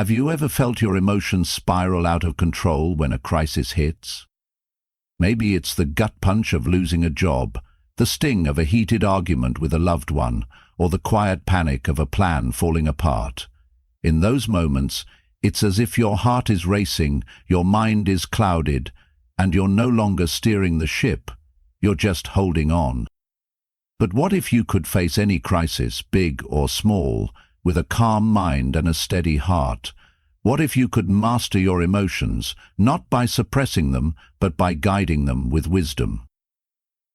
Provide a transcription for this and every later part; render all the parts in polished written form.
Have you ever felt your emotions spiral out of control when a crisis hits? Maybe it's the gut punch of losing a job, the sting of a heated argument with a loved one, or the quiet panic of a plan falling apart. In those moments, it's as if your heart is racing, your mind is clouded, and you're no longer steering the ship, you're just holding on. But what if you could face any crisis, big or small, with a calm mind and a steady heart? What if you could master your emotions, not by suppressing them, but by guiding them with wisdom?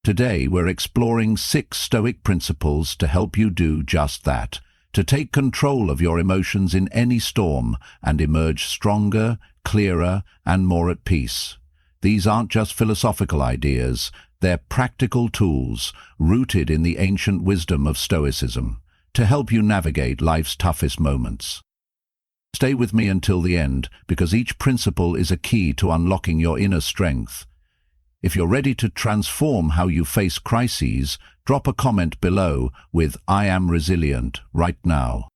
Today we're exploring 6 Stoic principles to help you do just that, to take control of your emotions in any storm and emerge stronger, clearer, and more at peace. These aren't just philosophical ideas, they're practical tools rooted in the ancient wisdom of Stoicism to help you navigate life's toughest moments. Stay with me until the end, because each principle is a key to unlocking your inner strength. If you're ready to transform how you face crises, drop a comment below with "I am resilient" right now.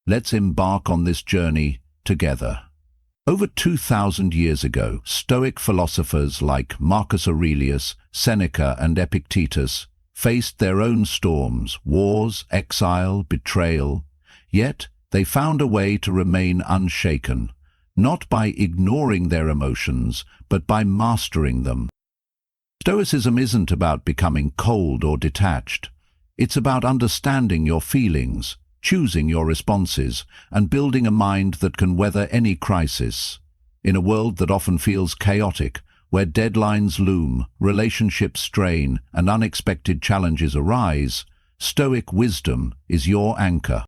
Let's embark on this journey together. Over 2,000 years ago, Stoic philosophers like Marcus Aurelius, Seneca, and Epictetus faced their own storms, wars, exile, betrayal. Yet, they found a way to remain unshaken, not by ignoring their emotions, but by mastering them. Stoicism isn't about becoming cold or detached. It's about understanding your feelings, choosing your responses, and building a mind that can weather any crisis. In a world that often feels chaotic, where deadlines loom, relationships strain, and unexpected challenges arise, Stoic wisdom is your anchor.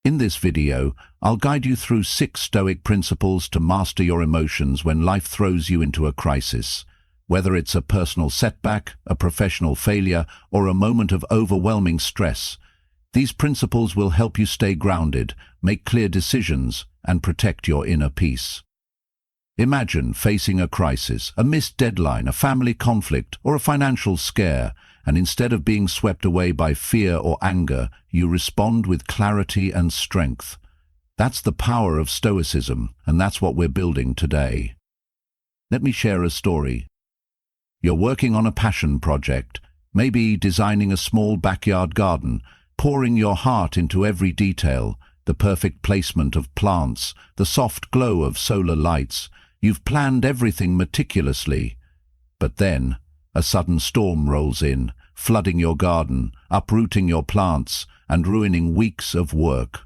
In this video, I'll guide you through 6 Stoic principles to master your emotions when life throws you into a crisis. Whether it's a personal setback, a professional failure, or a moment of overwhelming stress, these principles will help you stay grounded, make clear decisions, and protect your inner peace. Imagine facing a crisis, a missed deadline, a family conflict, or a financial scare, and instead of being swept away by fear or anger, you respond with clarity and strength. That's the power of Stoicism, and that's what we're building today. Let me share a story. You're working on a passion project, maybe designing a small backyard garden, pouring your heart into every detail, the perfect placement of plants, the soft glow of solar lights. You've planned everything meticulously. But then, a sudden storm rolls in, flooding your garden, uprooting your plants, and ruining weeks of work.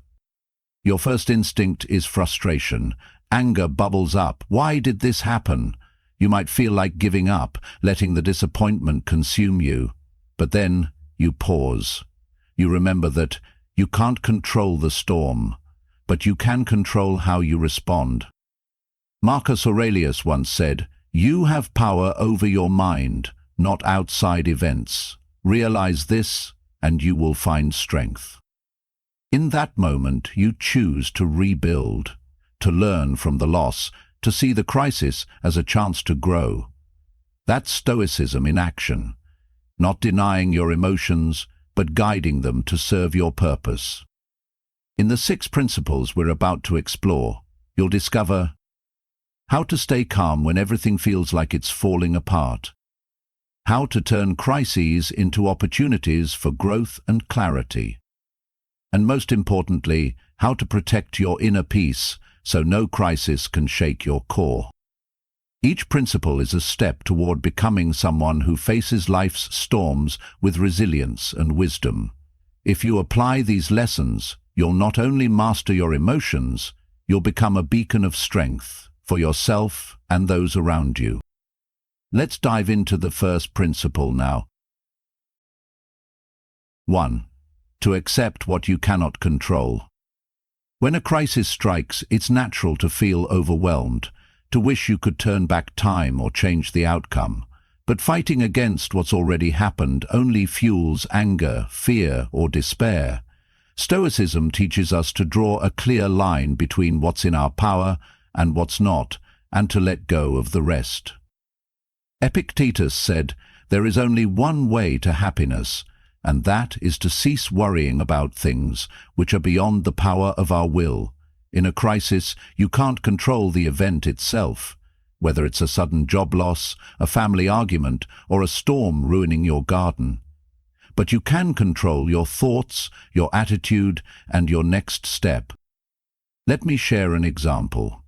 Your first instinct is frustration. Anger bubbles up. Why did this happen? You might feel like giving up, letting the disappointment consume you. But then, you pause. You remember that you can't control the storm, but you can control how you respond. Marcus Aurelius once said, "You have power over your mind, not outside events. Realize this, and you will find strength." In that moment, you choose to rebuild, to learn from the loss, to see the crisis as a chance to grow. That's Stoicism in action, not denying your emotions, but guiding them to serve your purpose. In the 6 principles we're about to explore, you'll discover how to stay calm when everything feels like it's falling apart, how to turn crises into opportunities for growth and clarity, and most importantly, how to protect your inner peace so no crisis can shake your core. Each principle is a step toward becoming someone who faces life's storms with resilience and wisdom. If you apply these lessons, you'll not only master your emotions, you'll become a beacon of strength for yourself and those around you. Let's dive into the first principle now. 1. To accept what you cannot control. When a crisis strikes, it's natural to feel overwhelmed, to wish you could turn back time or change the outcome. But fighting against what's already happened only fuels anger, fear, or despair. Stoicism teaches us to draw a clear line between what's in our power and what's not, and to let go of the rest. Epictetus said, "There is only one way to happiness, and that is to cease worrying about things which are beyond the power of our will. In a crisis, you can't control the event itself, whether it's a sudden job loss, a family argument, or a storm ruining your garden. But you can control your thoughts, your attitude, and your next step. Let me share an example.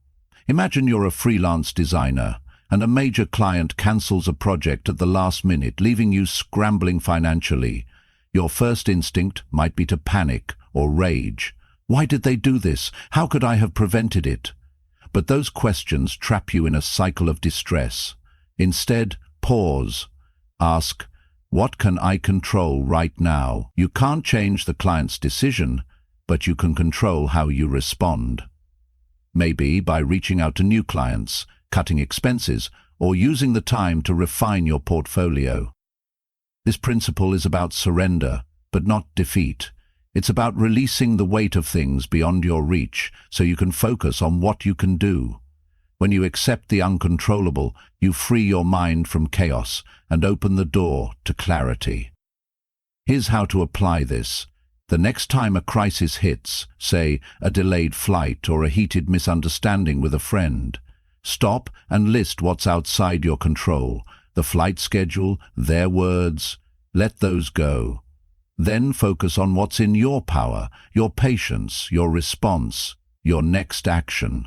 Imagine you're a freelance designer, and a major client cancels a project at the last minute, leaving you scrambling financially. Your first instinct might be to panic or rage. Why did they do this? How could I have prevented it? But those questions trap you in a cycle of distress. Instead, pause. Ask, what can I control right now? You can't change the client's decision, but you can control how you respond. Maybe by reaching out to new clients, cutting expenses, or using the time to refine your portfolio. This principle is about surrender, but not defeat. It's about releasing the weight of things beyond your reach so you can focus on what you can do. When you accept the uncontrollable, you free your mind from chaos and open the door to clarity. Here's how to apply this. The next time a crisis hits, say a delayed flight or a heated misunderstanding with a friend, stop and list what's outside your control. The flight schedule, their words, let those go. Then focus on what's in your power, your patience, your response, your next action.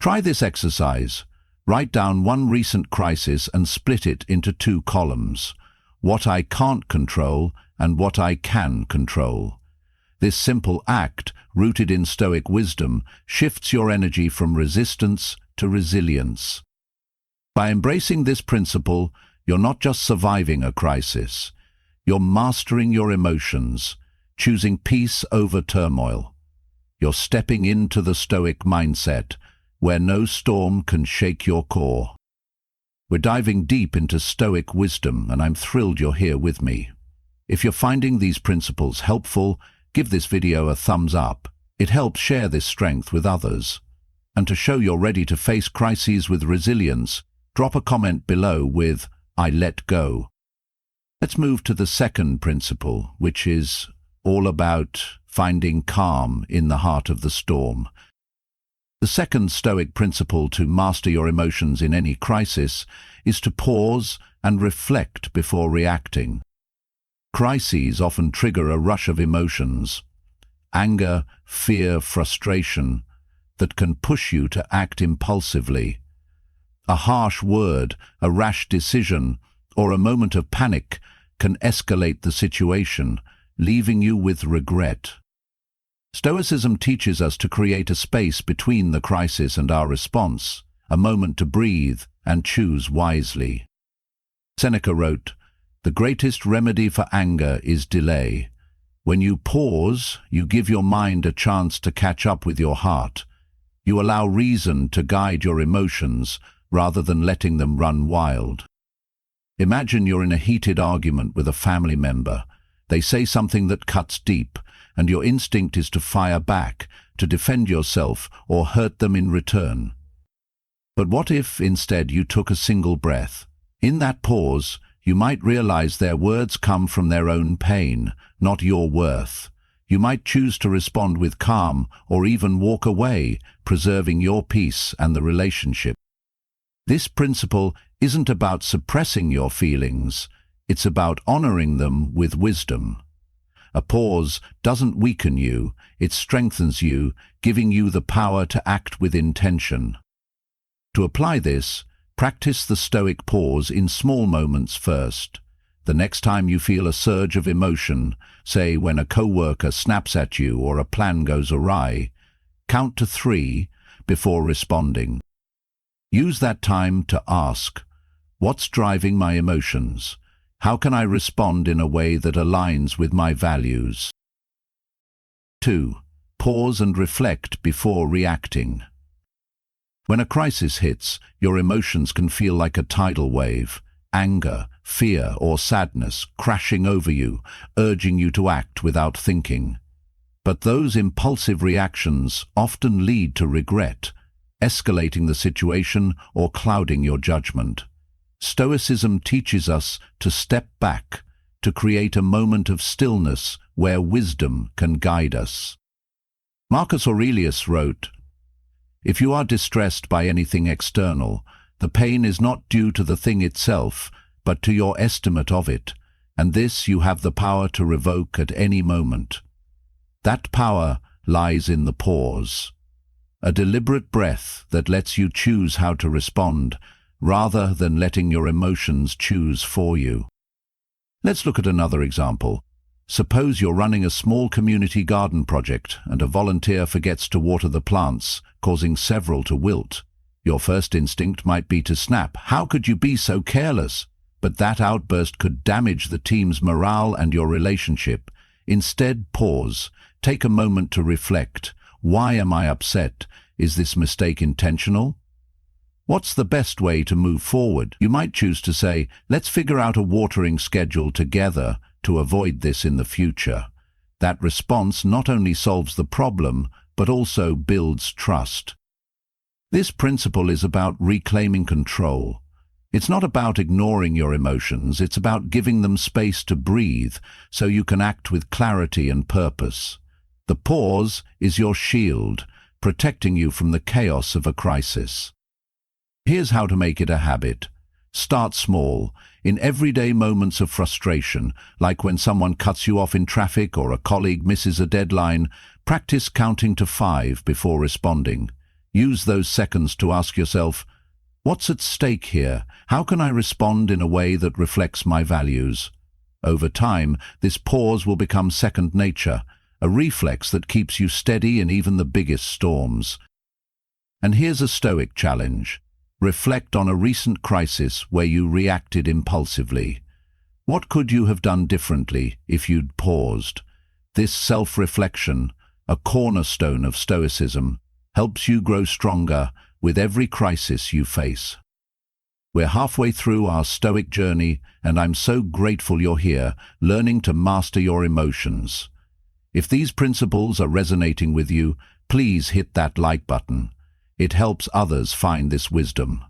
Try this exercise. Write down one recent crisis and split it into 2 columns. What I can't control and what I can control. This simple act, rooted in Stoic wisdom, shifts your energy from resistance to resilience. By embracing this principle, you're not just surviving a crisis. You're mastering your emotions, choosing peace over turmoil. You're stepping into the Stoic mindset, where no storm can shake your core. We're diving deep into Stoic wisdom, and I'm thrilled you're here with me. If you're finding these principles helpful, give this video a thumbs up. It helps share this strength with others. And to show you're ready to face crises with resilience, drop a comment below with, "I let go." Let's move to the second principle, which is all about finding calm in the heart of the storm. The second Stoic principle to master your emotions in any crisis is to pause and reflect before reacting. Crises often trigger a rush of emotions, anger, fear, frustration, that can push you to act impulsively. A harsh word, a rash decision, or a moment of panic can escalate the situation, leaving you with regret. Stoicism teaches us to create a space between the crisis and our response, a moment to breathe and choose wisely. Seneca wrote, "The greatest remedy for anger is delay. When you pause, you give your mind a chance to catch up with your heart. You allow reason to guide your emotions rather than letting them run wild." Imagine you're in a heated argument with a family member. They say something that cuts deep, and your instinct is to fire back, to defend yourself or hurt them in return. But what if instead you took a single breath? In that pause, you might realize their words come from their own pain, not your worth. You might choose to respond with calm or even walk away, preserving your peace and the relationship. This principle isn't about suppressing your feelings, it's about honoring them with wisdom. A pause doesn't weaken you, it strengthens you, giving you the power to act with intention. To apply this, practice the Stoic pause in small moments first. The next time you feel a surge of emotion, say when a coworker snaps at you or a plan goes awry, count to 3 before responding. Use that time to ask, what's driving my emotions? How can I respond in a way that aligns with my values? 2. Pause and reflect before reacting. When a crisis hits, your emotions can feel like a tidal wave, anger, fear, or sadness crashing over you, urging you to act without thinking. But those impulsive reactions often lead to regret, escalating the situation or clouding your judgment. Stoicism teaches us to step back, to create a moment of stillness where wisdom can guide us. Marcus Aurelius wrote, "If you are distressed by anything external, the pain is not due to the thing itself, but to your estimate of it, and this you have the power to revoke at any moment. That power lies in the pause, a deliberate breath that lets you choose how to respond, rather than letting your emotions choose for you." Let's look at another example. Suppose you're running a small community garden project and a volunteer forgets to water the plants, causing several to wilt. Your first instinct might be to snap, "How could you be so careless?" But that outburst could damage the team's morale and your relationship. Instead, pause. Take a moment to reflect. Why am I upset? Is this mistake intentional? What's the best way to move forward? You might choose to say, "Let's figure out a watering schedule together to avoid this in the future." That response not only solves the problem, but also builds trust. This principle is about reclaiming control. It's not about ignoring your emotions, it's about giving them space to breathe so you can act with clarity and purpose. The pause is your shield, protecting you from the chaos of a crisis. Here's how to make it a habit. Start small. In everyday moments of frustration, like when someone cuts you off in traffic or a colleague misses a deadline, practice counting to 5 before responding. Use those seconds to ask yourself, what's at stake here? How can I respond in a way that reflects my values? Over time, this pause will become second nature, a reflex that keeps you steady in even the biggest storms. And here's a Stoic challenge. Reflect on a recent crisis where you reacted impulsively. What could you have done differently if you'd paused? This self-reflection, a cornerstone of Stoicism, helps you grow stronger with every crisis you face. We're halfway through our Stoic journey, and I'm so grateful you're here, learning to master your emotions. If these principles are resonating with you, please hit that like button. It helps others find this wisdom.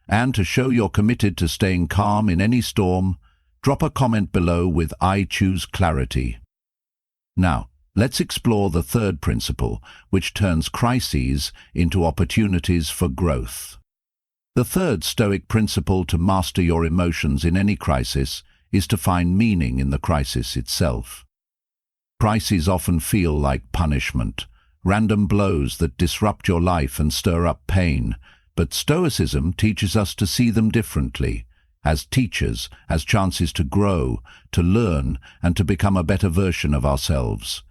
And to show you're committed to staying calm in any storm, drop a comment below with "I choose clarity." Now, let's explore the third principle, which turns crises into opportunities for growth. The third Stoic principle to master your emotions in any crisis is to find meaning in the crisis itself. Crises often feel like punishment, random blows that disrupt your life and stir up pain, but Stoicism teaches us to see them differently, as teachers, as chances to grow, to learn, and to become a better version of ourselves.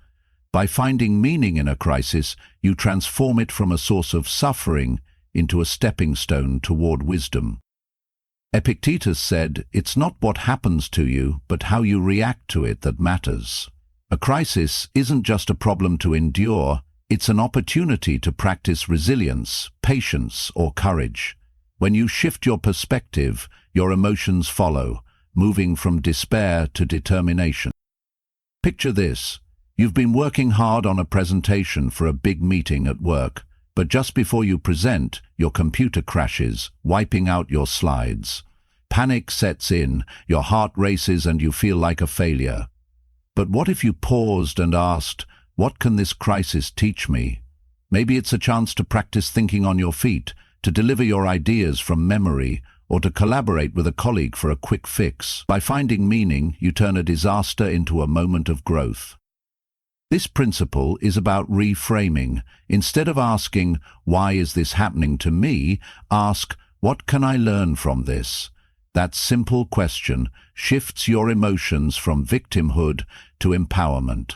By finding meaning in a crisis, you transform it from a source of suffering into a stepping stone toward wisdom. Epictetus said, "It's not what happens to you, but how you react to it that matters." A crisis isn't just a problem to endure, it's an opportunity to practice resilience, patience, or courage. When you shift your perspective, your emotions follow, moving from despair to determination. Picture this. You've been working hard on a presentation for a big meeting at work, but just before you present, your computer crashes, wiping out your slides. Panic sets in, your heart races, and you feel like a failure. But what if you paused and asked, "What can this crisis teach me?" Maybe it's a chance to practice thinking on your feet, to deliver your ideas from memory, or to collaborate with a colleague for a quick fix. By finding meaning, you turn a disaster into a moment of growth. This principle is about reframing. Instead of asking, "Why is this happening to me?" ask, "What can I learn from this?" That simple question shifts your emotions from victimhood to empowerment.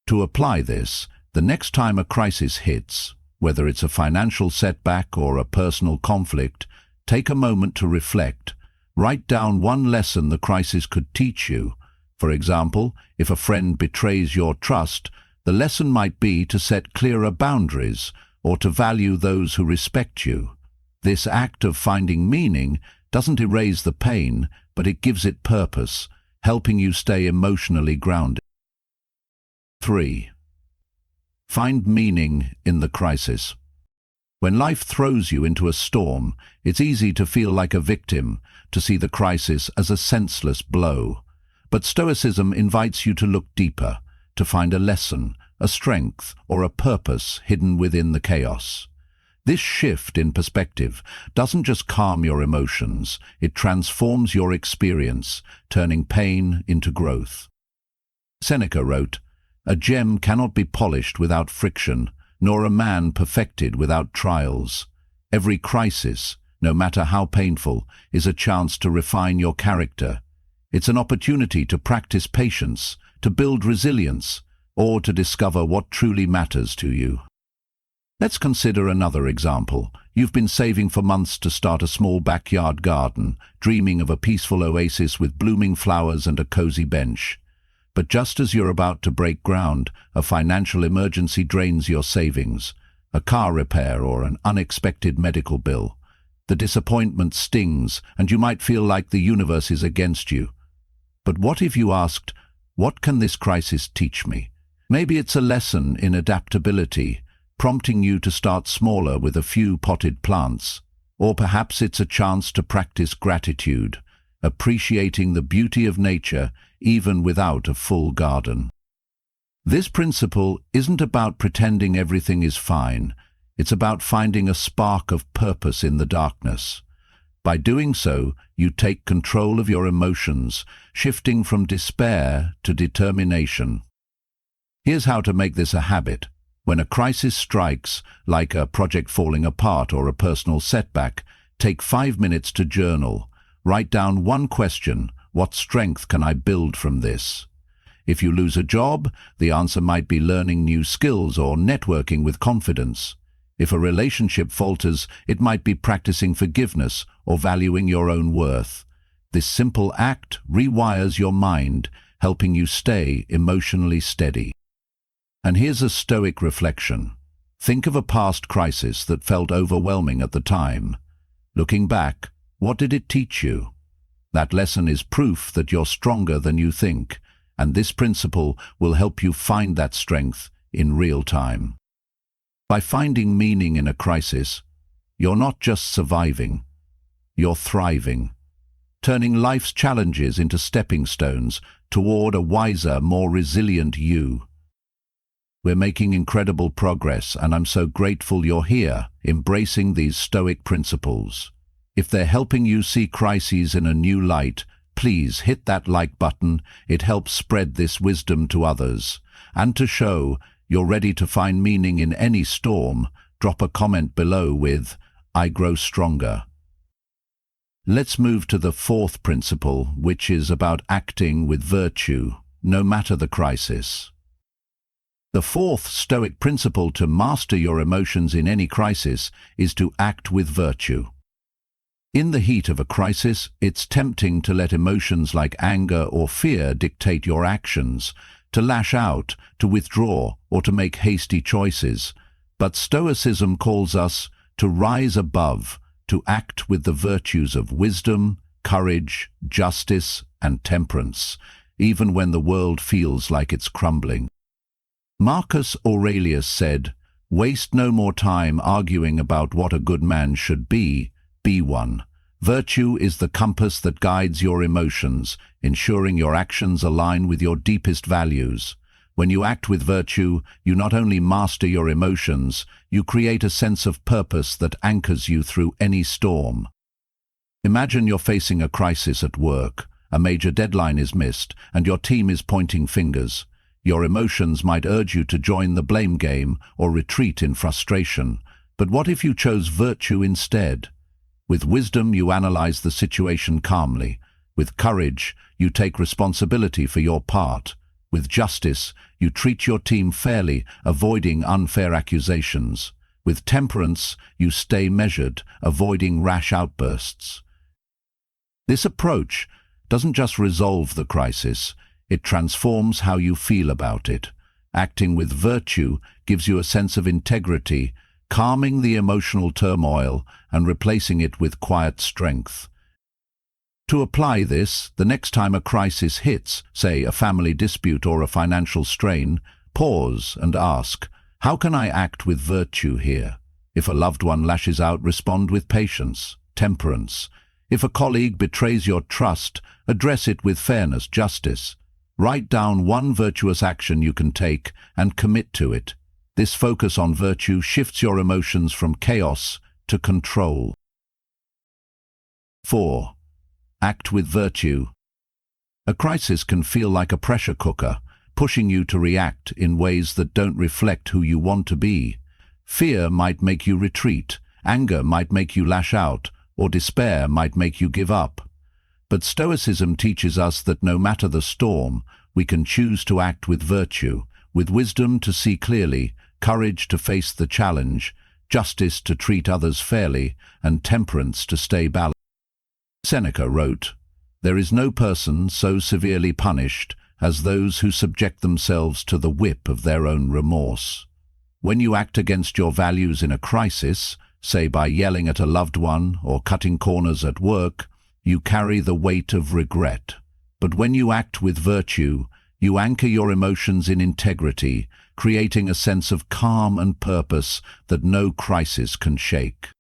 To apply this, the next time a crisis hits, whether it's a financial setback or a personal conflict, take a moment to reflect. Write down one lesson the crisis could teach you. For example, if a friend betrays your trust, the lesson might be to set clearer boundaries or to value those who respect you. This act of finding meaning doesn't erase the pain, but it gives it purpose, helping you stay emotionally grounded. 3. Find meaning in the crisis. When life throws you into a storm, it's easy to feel like a victim, to see the crisis as a senseless blow. But Stoicism invites you to look deeper, to find a lesson, a strength, or a purpose hidden within the chaos. This shift in perspective doesn't just calm your emotions, it transforms your experience, turning pain into growth. Seneca wrote, "A gem cannot be polished without friction, nor a man perfected without trials. Every crisis, no matter how painful, is a chance to refine your character. It's an opportunity to practice patience, to build resilience, or to discover what truly matters to you." Let's consider another example. You've been saving for months to start a small backyard garden, dreaming of a peaceful oasis with blooming flowers and a cozy bench. But just as you're about to break ground, a financial emergency drains your savings, a car repair or an unexpected medical bill. The disappointment stings, and you might feel like the universe is against you. But what if you asked, what can this crisis teach me? Maybe it's a lesson in adaptability, prompting you to start smaller with a few potted plants. Or perhaps it's a chance to practice gratitude, appreciating the beauty of nature even without a full garden. This principle isn't about pretending everything is fine. It's about finding a spark of purpose in the darkness. By doing so, you take control of your emotions, shifting from despair to determination. Here's how to make this a habit. When a crisis strikes, like a project falling apart or a personal setback, take 5 minutes to journal. Write down one question: what strength can I build from this? If you lose a job, the answer might be learning new skills or networking with confidence. If a relationship falters, it might be practicing forgiveness or valuing your own worth. This simple act rewires your mind, helping you stay emotionally steady. And here's a Stoic reflection. Think of a past crisis that felt overwhelming at the time. Looking back, what did it teach you? That lesson is proof that you're stronger than you think, and this principle will help you find that strength in real time. By finding meaning in a crisis, you're not just surviving, you're thriving, turning life's challenges into stepping stones toward a wiser, more resilient you. We're making incredible progress, and I'm so grateful you're here, embracing these Stoic principles. If they're helping you see crises in a new light, please hit that like button. It helps spread this wisdom to others. And to show you're ready to find meaning in any storm, drop a comment below with, "I grow stronger." Let's move to the fourth principle, which is about acting with virtue, no matter the crisis. The fourth Stoic principle to master your emotions in any crisis is to act with virtue. In the heat of a crisis, it's tempting to let emotions like anger or fear dictate your actions, to lash out, to withdraw, or to make hasty choices. But Stoicism calls us to rise above, to act with the virtues of wisdom, courage, justice, and temperance, even when the world feels like it's crumbling. Marcus Aurelius said, "Waste no more time arguing about what a good man should be one. Virtue is the compass that guides your emotions, ensuring your actions align with your deepest values. When you act with virtue, you not only master your emotions, you create a sense of purpose that anchors you through any storm." Imagine you're facing a crisis at work. A major deadline is missed, and your team is pointing fingers. Your emotions might urge you to join the blame game or retreat in frustration. But what if you chose virtue instead? With wisdom, you analyze the situation calmly. With courage, you take responsibility for your part. With justice, you treat your team fairly, avoiding unfair accusations. With temperance, you stay measured, avoiding rash outbursts. This approach doesn't just resolve the crisis, it transforms how you feel about it. Acting with virtue gives you a sense of integrity, calming the emotional turmoil and replacing it with quiet strength. To apply this, the next time a crisis hits, say a family dispute or a financial strain, pause and ask, how can I act with virtue here? If a loved one lashes out, respond with patience, temperance. If a colleague betrays your trust, address it with fairness, justice. Write down one virtuous action you can take and commit to it. This focus on virtue shifts your emotions from chaos to control. 4. Act with virtue. A crisis can feel like a pressure cooker, pushing you to react in ways that don't reflect who you want to be. Fear might make you retreat, anger might make you lash out, or despair might make you give up. But Stoicism teaches us that no matter the storm, we can choose to act with virtue, with wisdom to see clearly, courage to face the challenge, justice to treat others fairly, and temperance to stay balanced. Seneca wrote, "There is no person so severely punished as those who subject themselves to the whip of their own remorse." When you act against your values in a crisis, say by yelling at a loved one or cutting corners at work, you carry the weight of regret. But when you act with virtue, you anchor your emotions in integrity, creating a sense of calm and purpose that no crisis can shake.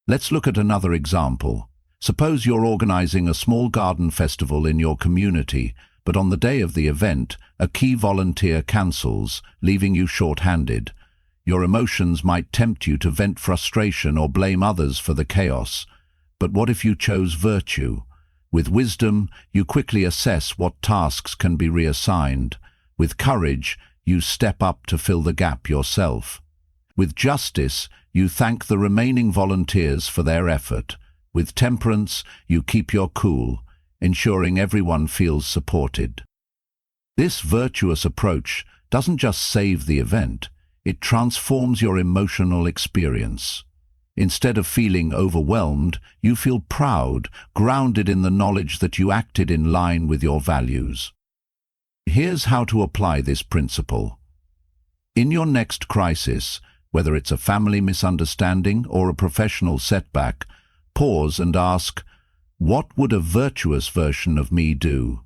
Let's look at another example. Suppose you're organizing a small garden festival in your community, but on the day of the event, a key volunteer cancels, leaving you short-handed. Your emotions might tempt you to vent frustration or blame others for the chaos. But what if you chose virtue? With wisdom, you quickly assess what tasks can be reassigned. With courage, you step up to fill the gap yourself. With justice, you thank the remaining volunteers for their effort. With temperance, you keep your cool, ensuring everyone feels supported. This virtuous approach doesn't just save the event, it transforms your emotional experience. Instead of feeling overwhelmed, you feel proud, grounded in the knowledge that you acted in line with your values. Here's how to apply this principle. In your next crisis, whether it's a family misunderstanding or a professional setback, pause and ask, what would a virtuous version of me do?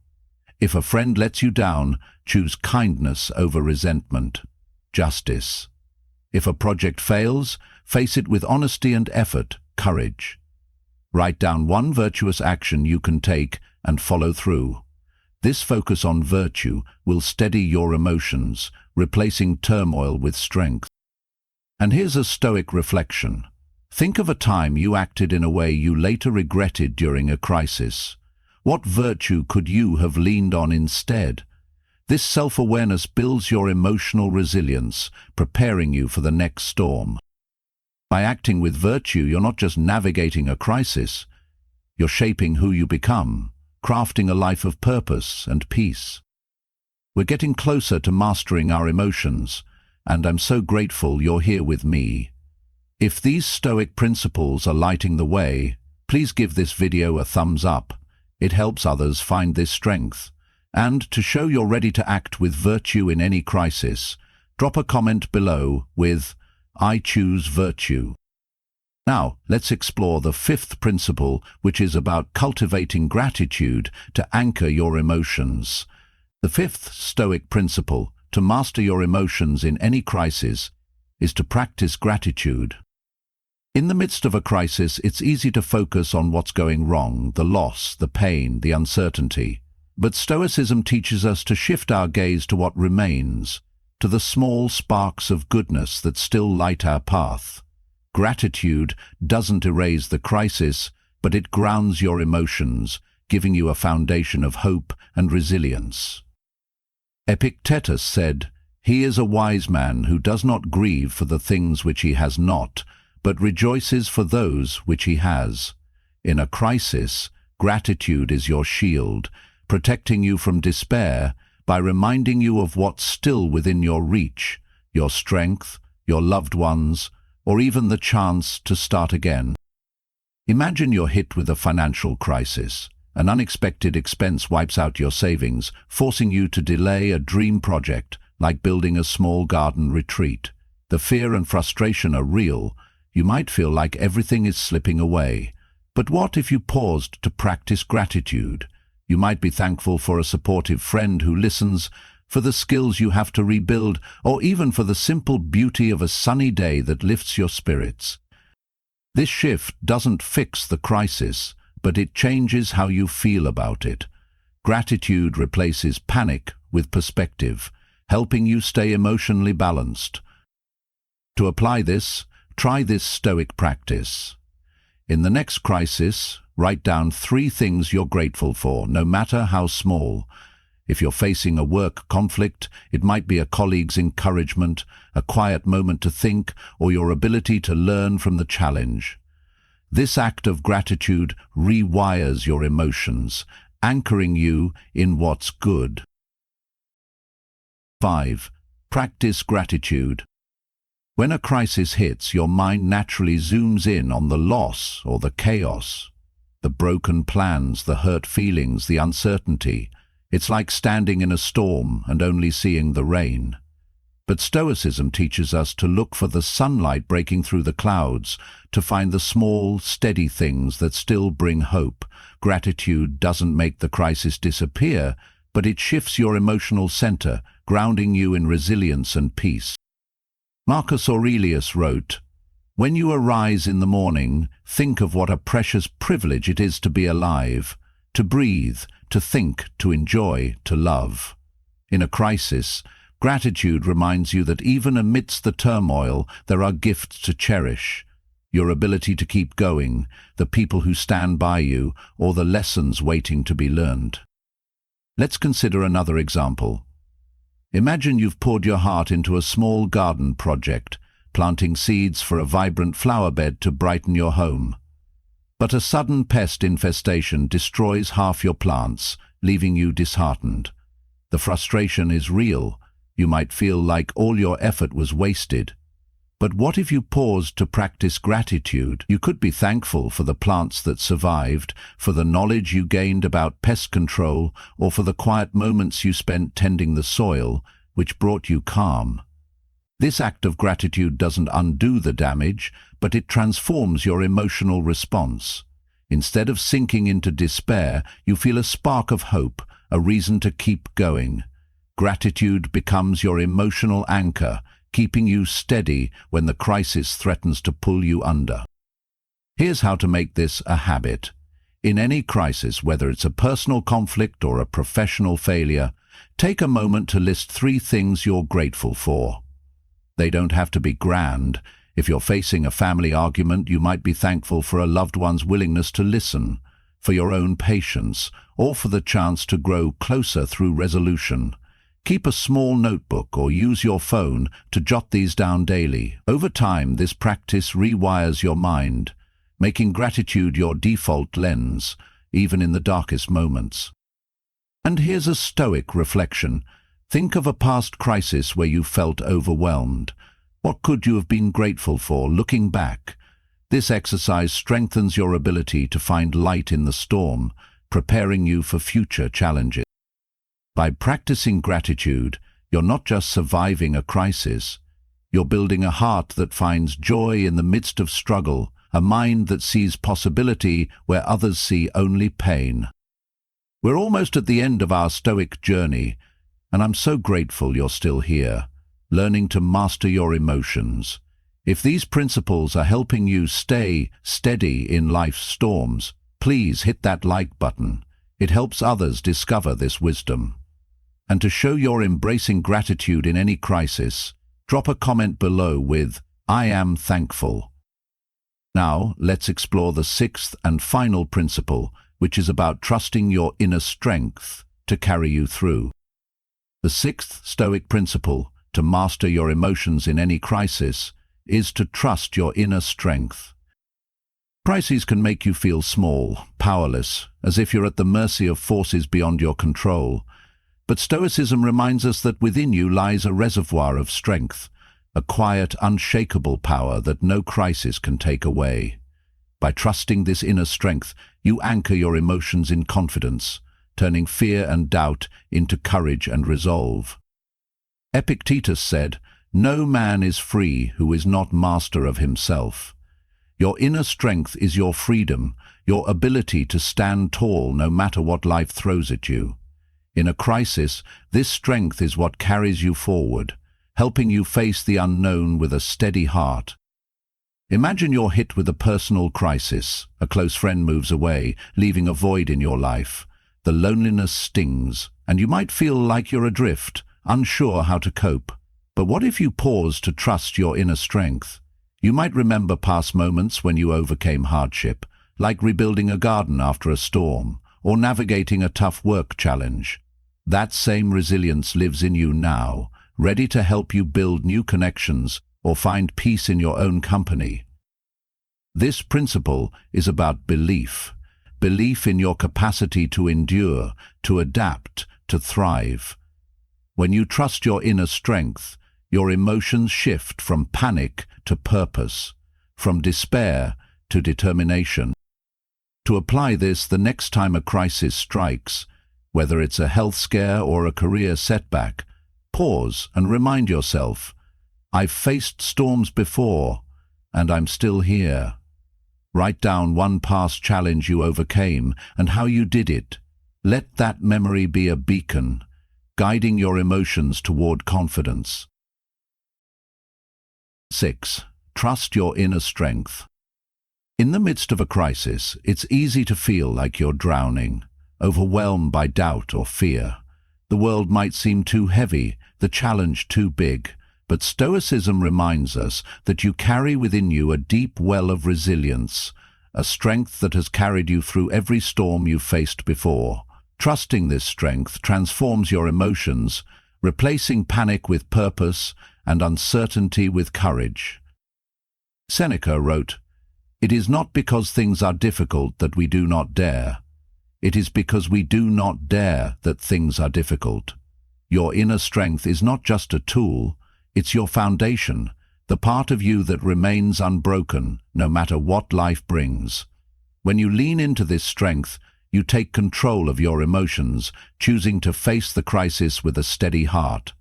If a friend lets you down, choose kindness over resentment. Justice. If a project fails, face it with honesty and effort, courage. Write down one virtuous action you can take and follow through. This focus on virtue will steady your emotions, replacing turmoil with strength. And here's a Stoic reflection. Think of a time you acted in a way you later regretted during a crisis. What virtue could you have leaned on instead? This self-awareness builds your emotional resilience, preparing you for the next storm. By acting with virtue, you're not just navigating a crisis, you're shaping who you become, crafting a life of purpose and peace. We're getting closer to mastering our emotions, and I'm so grateful you're here with me. If these Stoic principles are lighting the way, please give this video a thumbs up. It helps others find this strength. And to show you're ready to act with virtue in any crisis, drop a comment below with, "I choose virtue." Now, let's explore the fifth principle, which is about cultivating gratitude to anchor your emotions. The fifth Stoic principle, to master your emotions in any crisis, is to practice gratitude. In the midst of a crisis, it's easy to focus on what's going wrong, the loss, the pain, the uncertainty. But Stoicism teaches us to shift our gaze to what remains, to the small sparks of goodness that still light our path. Gratitude doesn't erase the crisis, but it grounds your emotions, giving you a foundation of hope and resilience. Epictetus said, "He is a wise man who does not grieve for the things which he has not, but rejoices for those which he has." In a crisis, gratitude is your shield, protecting you from despair by reminding you of what's still within your reach, your strength, your loved ones, or even the chance to start again. Imagine you're hit with a financial crisis. An unexpected expense wipes out your savings, forcing you to delay a dream project like building a small garden retreat. The fear and frustration are real. You might feel like everything is slipping away. But what if you paused to practice gratitude? You might be thankful for a supportive friend who listens, for the skills you have to rebuild, or even for the simple beauty of a sunny day that lifts your spirits. This shift doesn't fix the crisis, but it changes how you feel about it. Gratitude replaces panic with perspective, helping you stay emotionally balanced. To apply this, try this Stoic practice. In the next crisis, write down 3 things you're grateful for, no matter how small. If you're facing a work conflict, it might be a colleague's encouragement, a quiet moment to think, or your ability to learn from the challenge. This act of gratitude rewires your emotions, anchoring you in what's good. 5. Practice gratitude. When a crisis hits, your mind naturally zooms in on the loss or the chaos, the broken plans, the hurt feelings, the uncertainty. It's like standing in a storm and only seeing the rain. But Stoicism teaches us to look for the sunlight breaking through the clouds, to find the small, steady things that still bring hope. Gratitude doesn't make the crisis disappear, but it shifts your emotional center, grounding you in resilience and peace. Marcus Aurelius wrote, "When you arise in the morning, think of what a precious privilege it is to be alive, to breathe, to think, to enjoy, to love." In a crisis, gratitude reminds you that even amidst the turmoil, there are gifts to cherish. Your ability to keep going, the people who stand by you, or the lessons waiting to be learned. Let's consider another example. Imagine you've poured your heart into a small garden project, planting seeds for a vibrant flower bed to brighten your home. But a sudden pest infestation destroys half your plants, leaving you disheartened. The frustration is real. You might feel like all your effort was wasted. But what if you paused to practice gratitude? You could be thankful for the plants that survived, for the knowledge you gained about pest control, or for the quiet moments you spent tending the soil, which brought you calm. This act of gratitude doesn't undo the damage, but it transforms your emotional response. Instead of sinking into despair, you feel a spark of hope, a reason to keep going. Gratitude becomes your emotional anchor, keeping you steady when the crisis threatens to pull you under. Here's how to make this a habit. In any crisis, whether it's a personal conflict or a professional failure, take a moment to list 3 things you're grateful for. They don't have to be grand. If you're facing a family argument, you might be thankful for a loved one's willingness to listen, for your own patience, or for the chance to grow closer through resolution. Keep a small notebook or use your phone to jot these down daily. Over time, this practice rewires your mind, making gratitude your default lens, even in the darkest moments. And here's a Stoic reflection. Think of a past crisis where you felt overwhelmed. What could you have been grateful for looking back? This exercise strengthens your ability to find light in the storm, preparing you for future challenges. By practicing gratitude, you're not just surviving a crisis. You're building a heart that finds joy in the midst of struggle, a mind that sees possibility where others see only pain. We're almost at the end of our Stoic journey, and I'm so grateful you're still here, learning to master your emotions. If these principles are helping you stay steady in life's storms, please hit that like button. It helps others discover this wisdom. And to show you're embracing gratitude in any crisis, drop a comment below with, "I am thankful." Now, let's explore the 6th and final principle, which is about trusting your inner strength to carry you through. The 6th Stoic principle, to master your emotions in any crisis, is to trust your inner strength. Crises can make you feel small, powerless, as if you're at the mercy of forces beyond your control. But Stoicism reminds us that within you lies a reservoir of strength, a quiet, unshakable power that no crisis can take away. By trusting this inner strength, you anchor your emotions in confidence, turning fear and doubt into courage and resolve. Epictetus said, "No man is free who is not master of himself." Your inner strength is your freedom, your ability to stand tall no matter what life throws at you. In a crisis, this strength is what carries you forward, helping you face the unknown with a steady heart. Imagine you're hit with a personal crisis. A close friend moves away, leaving a void in your life. The loneliness stings, and you might feel like you're adrift, unsure how to cope. But what if you pause to trust your inner strength? You might remember past moments when you overcame hardship, like rebuilding a garden after a storm, or navigating a tough work challenge. That same resilience lives in you now, ready to help you build new connections or find peace in your own company. This principle is about belief. Belief in your capacity to endure, to adapt, to thrive. When you trust your inner strength, your emotions shift from panic to purpose, from despair to determination. To apply this the next time a crisis strikes, whether it's a health scare or a career setback, pause and remind yourself, I've faced storms before, and I'm still here. Write down one past challenge you overcame and how you did it. Let that memory be a beacon, guiding your emotions toward confidence. 6. Trust your inner strength. In the midst of a crisis, it's easy to feel like you're drowning, overwhelmed by doubt or fear. The world might seem too heavy, the challenge too big, but Stoicism reminds us that you carry within you a deep well of resilience, a strength that has carried you through every storm you've faced before. Trusting this strength transforms your emotions, replacing panic with purpose and uncertainty with courage. Seneca wrote, "It is not because things are difficult that we do not dare. It is because we do not dare that things are difficult." Your inner strength is not just a tool, it's your foundation, the part of you that remains unbroken no matter what life brings. When you lean into this strength, you take control of your emotions, choosing to face the crisis with a steady heart.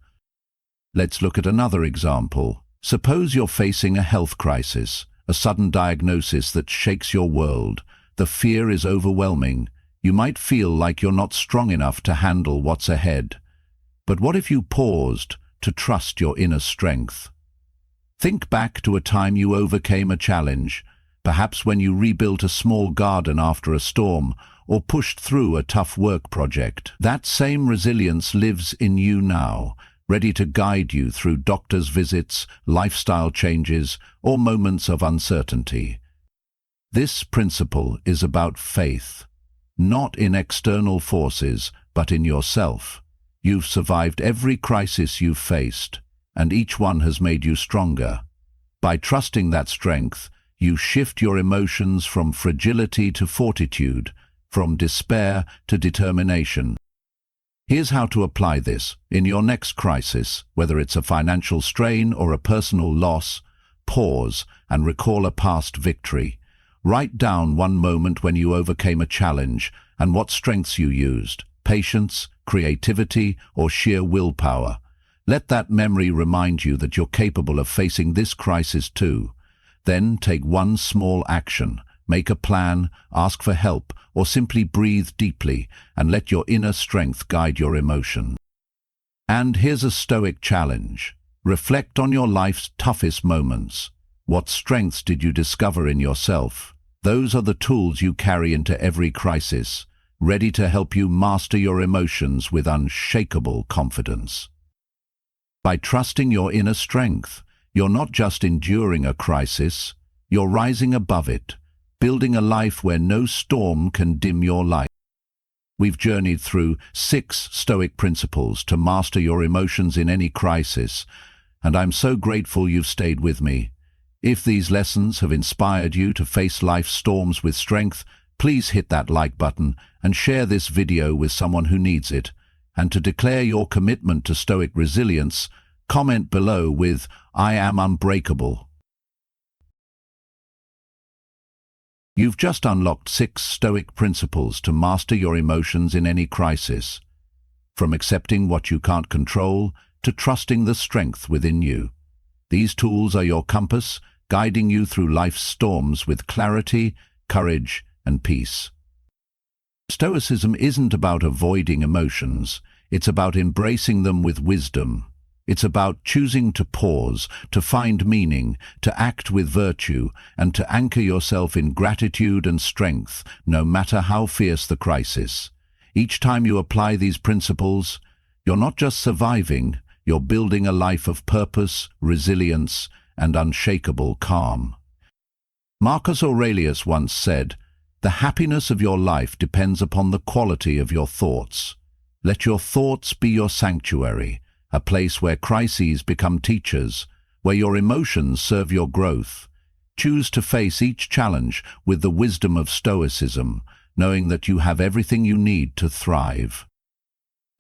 Let's look at another example. Suppose you're facing a health crisis, a sudden diagnosis that shakes your world. The fear is overwhelming. You might feel like you're not strong enough to handle what's ahead. But what if you paused to trust your inner strength? Think back to a time you overcame a challenge, perhaps when you rebuilt a small garden after a storm or pushed through a tough work project. That same resilience lives in you now, ready to guide you through doctor's visits, lifestyle changes, or moments of uncertainty. This principle is about faith, not in external forces, but in yourself. You've survived every crisis you've faced, and each one has made you stronger. By trusting that strength, you shift your emotions from fragility to fortitude, from despair to determination. Here's how to apply this in your next crisis, whether it's a financial strain or a personal loss. Pause and recall a past victory. Write down one moment when you overcame a challenge and what strengths you used: patience, creativity, or sheer willpower. Let that memory remind you that you're capable of facing this crisis too. Then take one small action. Make a plan, ask for help, or simply breathe deeply and let your inner strength guide your emotion. And here's a Stoic challenge. Reflect on your life's toughest moments. What strengths did you discover in yourself? Those are the tools you carry into every crisis, ready to help you master your emotions with unshakable confidence. By trusting your inner strength, you're not just enduring a crisis, you're rising above it, building a life where no storm can dim your light. We've journeyed through 6 Stoic principles to master your emotions in any crisis, and I'm so grateful you've stayed with me. If these lessons have inspired you to face life's storms with strength, please hit that like button and share this video with someone who needs it. And to declare your commitment to Stoic resilience, comment below with "I am unbreakable." You've just unlocked 6 Stoic principles to master your emotions in any crisis. From accepting what you can't control to trusting the strength within you. These tools are your compass, guiding you through life's storms with clarity, courage, and peace. Stoicism isn't about avoiding emotions, it's about embracing them with wisdom. It's about choosing to pause, to find meaning, to act with virtue, and to anchor yourself in gratitude and strength, no matter how fierce the crisis. Each time you apply these principles, you're not just surviving, you're building a life of purpose, resilience, and unshakable calm. Marcus Aurelius once said, "The happiness of your life depends upon the quality of your thoughts. Let your thoughts be your sanctuary, a place where crises become teachers, where your emotions serve your growth. Choose to face each challenge with the wisdom of Stoicism, knowing that you have everything you need to thrive."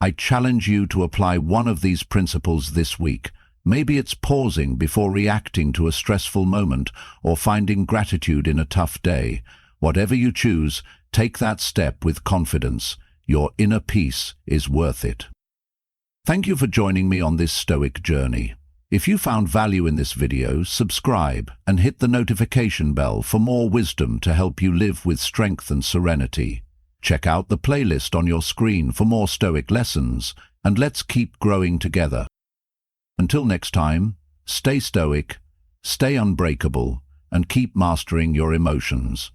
I challenge you to apply one of these principles this week. Maybe it's pausing before reacting to a stressful moment or finding gratitude in a tough day. Whatever you choose, take that step with confidence. Your inner peace is worth it. Thank you for joining me on this Stoic journey. If you found value in this video, subscribe and hit the notification bell for more wisdom to help you live with strength and serenity. Check out the playlist on your screen for more Stoic lessons, and let's keep growing together. Until next time, stay stoic, stay unbreakable, and keep mastering your emotions.